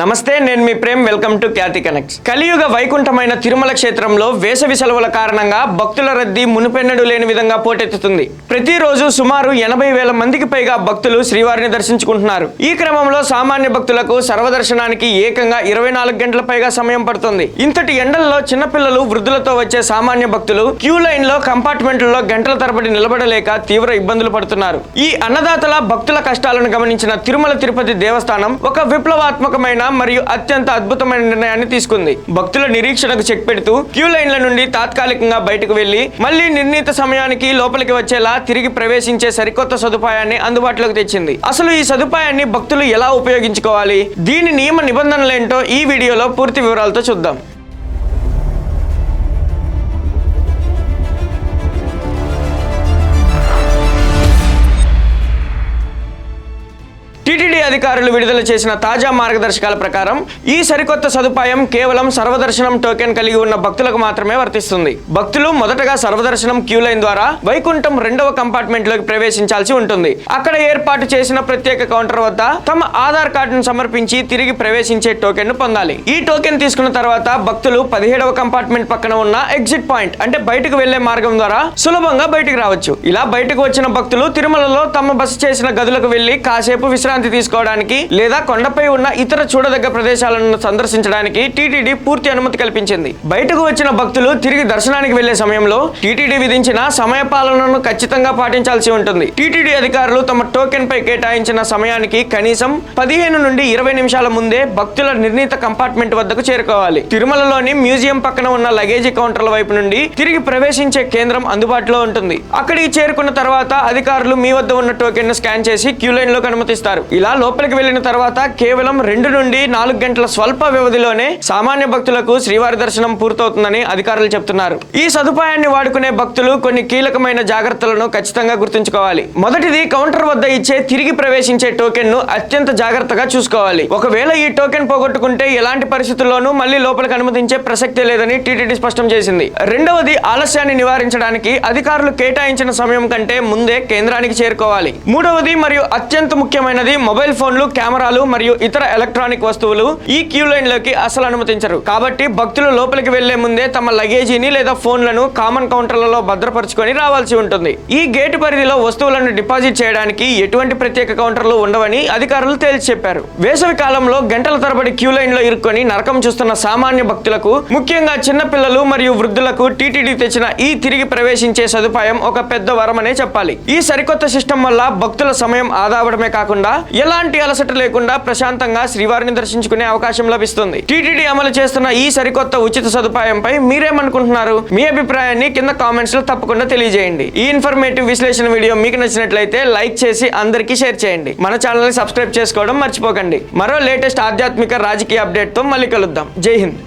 నమస్తే, నేను మీ ప్రేమ్. Welcome to Khyati Connects. కలియుగ వైకుంఠమైన తిరుమల క్షేత్రంలో వేసవి సెలవుల కారణంగా భక్తుల రద్దీ మునుపెన్నడూ లేని విధంగా పోటెత్తుతుంది. ప్రతిరోజు సుమారు 80,000 మందికి పైగా భక్తులు శ్రీవారిని దర్శించుకుంటున్నారు. ఈ క్రమంలో సామాన్య భక్తులకు సర్వదర్శనానికి ఏకంగా 24 గంటల పైగా సమయం పడుతుంది. ఇంతటి ఎండల్లో చిన్నపిల్లలు, వృద్ధులతో వచ్చే సామాన్య భక్తులు క్యూ లైన్ లో కంపార్ట్మెంట్లలో గంటల తరబడి నిలబడలేక తీవ్ర ఇబ్బందులు పడుతున్నారు. ఈ అన్నదాతల భక్తుల కష్టాలను గమనించిన తిరుమల తిరుపతి దేవస్థానం ఒక విప్లవాత్మకమైన మరియు అత్యంత అద్భుతమైన నిర్ణయాన్ని తీసుకుంది. భక్తుల నిరీక్షణకు చెక్ పెడుతూ క్యూ లైన్ల నుండి తాత్కాలికంగా బయటకు వెళ్లి మళ్లీ నిర్ణీత సమయానికి లోపలికి వచ్చేలా తిరిగి ప్రవేశించే సరికొత్త సదుపాయాన్ని అందుబాటులోకి తెచ్చింది. అసలు ఈ సదుపాయాన్ని భక్తులు ఎలా ఉపయోగించుకోవాలి, దీని నియమ నిబంధనలేంటో ఈ వీడియోలో పూర్తి వివరాలతో చూద్దాం. టీటీడీ అధికారులు విడుదల చేసిన తాజా మార్గదర్శకాల ప్రకారం ఈ సరికొత్త సదుపాయం కేవలం సర్వదర్శనం టోకెన్ కలిగి ఉన్న భక్తులకు మాత్రమే వర్తిస్తుంది. భక్తులు మొదటగా సర్వదర్శనం క్యూ లైన్ ద్వారా వైకుంఠం 2వ కంపార్ట్మెంట్ లోకి ప్రవేశించాల్సి ఉంటుంది. అక్కడ ఏర్పాటు చేసిన ప్రత్యేక కౌంటర్ వద్ద తమ ఆధార్ కార్డును సమర్పించి తిరిగి ప్రవేశించే టోకెన్ ను పొందాలి. ఈ టోకెన్ తీసుకున్న తర్వాత భక్తులు 17వ కంపార్ట్మెంట్ పక్కన ఉన్న ఎగ్జిట్ పాయింట్ అంటే బయటకు వెళ్లే మార్గం ద్వారా సులభంగా బయటకు రావచ్చు. ఇలా బయటకు వచ్చిన భక్తులు తిరుమలలో తమ బస చేసిన గదులకు వెళ్లి కాసేపు విశ్రాంతి తీసుకోవడానికి లేదా కొండపై ఉన్న ఇతర చూడదగ్గ ప్రదేశాలను సందర్శించడానికి టీటీడీ పూర్తి అనుమతి కల్పించింది. బయటకు వచ్చిన భక్తులు తిరిగి దర్శనానికి వెళ్లే సమయంలో టీటీడీ విధించిన సమయ పాలనను ఖచ్చితంగా పాటించాల్సి ఉంటుంది. టీటీడీ అధికారులు తమ టోకెన్ పై కేటాయించిన సమయానికి కనీసం 15 నుండి 20 నిమిషాల ముందే భక్తుల నిర్ణీత కంపార్ట్మెంట్ వద్దకు చేరుకోవాలి. తిరుమలలోని మ్యూజియం పక్కన ఉన్న లగేజీ కౌంటర్ల వైపు నుండి తిరిగి ప్రవేశించే కేంద్రం అందుబాటులో ఉంటుంది. అక్కడికి చేరుకున్న తర్వాత అధికారులు మీ వద్ద ఉన్న టోకెన్ ను స్కాన్ చేసి క్యూ లైన్ లోకి అనుమతిస్తారు. ఇలా లోపలికి వెళ్లిన తర్వాత కేవలం 2 నుండి 4 గంటల స్వల్ప వ్యవధిలోనే సామాన్య భక్తులకు శ్రీవారి దర్శనం పూర్తవుతుందని అధికారులు చెప్తున్నారు. ఈ సదుపాయాన్ని వాడుకునే భక్తులు కొన్ని కీలకమైన జాగ్రత్తలను ఖచ్చితంగా గుర్తుంచుకోవాలి. మొదటిది, కౌంటర్ వద్ద ఇచ్చే తిరిగి ప్రవేశించే టోకెన్ ను అత్యంత జాగ్రత్తగా చూసుకోవాలి. ఒకవేళ ఈ టోకెన్ పోగొట్టుకుంటే ఎలాంటి పరిస్థితుల్లోనూ మళ్లీ లోపలికి అనుమతించే ప్రసక్తే లేదని టీటీడీ స్పష్టం చేసింది. రెండవది, ఆలస్యాన్ని నివారించడానికి అధికారులు కేటాయించిన సమయం కంటే ముందే కేంద్రానికి చేరుకోవాలి. మూడవది మరియు అత్యంత ముఖ్యమైనది, మొబైల్ ఫోన్లు, కెమెరాలు మరియు ఇతర ఎలక్ట్రానిక్ వస్తువులు ఈ క్యూ లైన్ లోకి అసలు అనుమతించరు. కాబట్టి భక్తులు లోపలికి వెళ్లే ముందే తమ లగేజీని లేదా ఫోన్లను కామన్ కౌంటర్లలో భద్రపరుచుకొని రావాల్సి ఉంటుంది. ఈ గేటు పరిధిలో వస్తువులను డిపాజిట్ చేయడానికి ఎటువంటి ప్రత్యేక కౌంటర్లు ఉండవని అధికారులు తేల్చి చెప్పారు. వేసవి కాలంలో గంటల తరబడి క్యూ లైన్ లో ఇరుక్కొని నరకం చూస్తున్న సామాన్య భక్తులకు, ముఖ్యంగా చిన్న పిల్లలు మరియు వృద్ధులకు టీటీడీ తెచ్చిన ఈ తిరిగి ప్రవేశించే సదుపాయం ఒక పెద్ద వరమనే చెప్పాలి. ఈ సరికొత్త సిస్టమ్ వల్ల భక్తుల సమయం ఆదా అవడమే కాకుండా ఎలాంటి అలసట లేకుండా ప్రశాంతంగా శ్రీవారిని దర్శించుకునే అవకాశం లభిస్తుంది. టీటీడీ అమలు చేస్తున్న ఈ సరికొత్త ఉచిత సదుపాయంపై మీరేమనుకుంటున్నారు? మీ అభిప్రాయాన్ని కింద కామెంట్స్ లో తప్పకుండా తెలియజేయండి. ఈ ఇన్ఫర్మేటివ్ విశ్లేషణ వీడియో మీకు నచ్చినట్లయితే లైక్ చేసి అందరికీ షేర్ చేయండి. మన ఛానల్ ని సబ్స్క్రైబ్ చేసుకోవడం మర్చిపోకండి. మరో లేటెస్ట్ ఆధ్యాత్మిక రాజకీయ అప్డేట్ తో మళ్ళీ కలుద్దాం. జై హింద్.